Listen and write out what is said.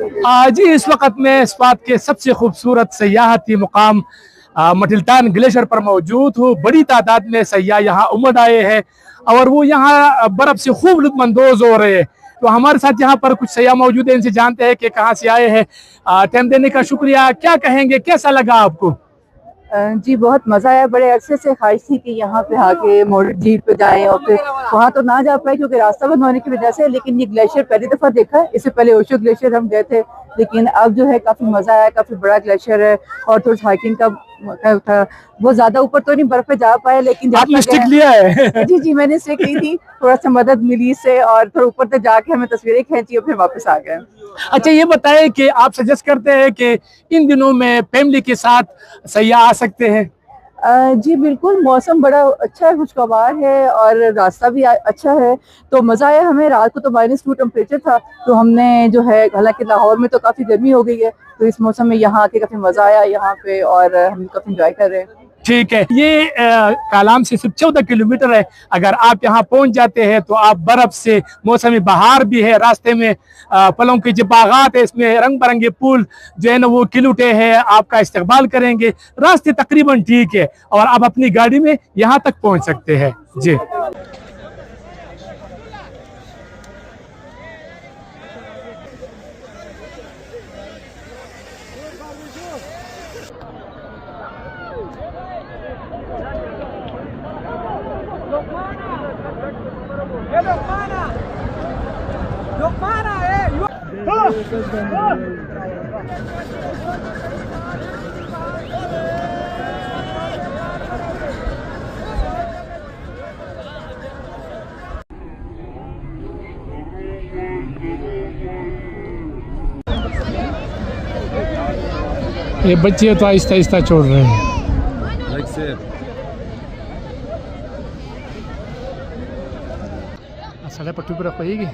जी इस वक्त मैं स्वात के सबसे खूबसूरत सयाहती मुकाम मटिल्टान ग्लेशियर पर मौजूद हूँ। बड़ी तादाद में सयाह यहाँ उमड़ आए हैं और वो यहाँ बर्फ से खूब लुत्फानंदोज हो रहे हैं। तो हमारे साथ यहाँ पर कुछ सयाह मौजूद हैं, इनसे जानते हैं कि कहाँ से आए हैं। टाइम देने का शुक्रिया। क्या कहेंगे, कैसा लगा आपको? जी बहुत मज़ा आया। बड़े अरसे से ख्वाहिश थी कि यहाँ पे आके मोटर झील पे जाएं और फिर वहाँ तो ना जा पाए क्योंकि रास्ता बंद होने की वजह से, लेकिन ये ग्लेशियर पहली दफ़ा देखा है। इससे पहले ओशो ग्लेशियर हम गए थे, लेकिन अब जो है काफ़ी मज़ा आया। काफ़ी बड़ा ग्लेशियर है और थोड़ा हाइकिंग का था। वो ज़्यादा ऊपर तो नहीं बर्फ पे जा पाए, लेकिन आपने स्टिक लिया है? जी जी मैंने स्टिक ली थी, थोड़ा सा मदद मिली इससे और थोड़ा ऊपर तक जाके हमें तस्वीरें खींची और फिर वापस आ गए। अच्छा ये बताएं कि आप सजेस्ट करते हैं कि इन दिनों में फैमिली के साथ सयाह आ सकते हैं? जी बिल्कुल, मौसम बड़ा अच्छा है, खुशगवार है और रास्ता भी अच्छा है, तो मज़ा आया हमें। रात को तो -2 टेम्परेचर था, तो हमने जो है, हालांकि लाहौर में तो काफ़ी गर्मी हो गई है, तो इस मौसम में यहाँ आके काफ़ी मज़ा आया यहाँ पे और हम काफ़ी इंजॉय कर रहे हैं। ठीक है, ये कालाम से सिर्फ 14 किलोमीटर है। अगर आप यहाँ पहुंच जाते हैं तो आप बर्फ से, मौसमी बहार भी है, रास्ते में फलों के जो बागात है, इसमें रंग बिरंगे फूल जो है ना वो खिलुटे हैं, आपका इस्तकबाल करेंगे। रास्ते तकरीबन ठीक है और आप अपनी गाड़ी में यहाँ तक पहुँच सकते हैं। जी ये बच्चे तो आहिस्ता आहिस्ता छोड़ रहे हैं। साढ़े पट्टी पर रखोगी।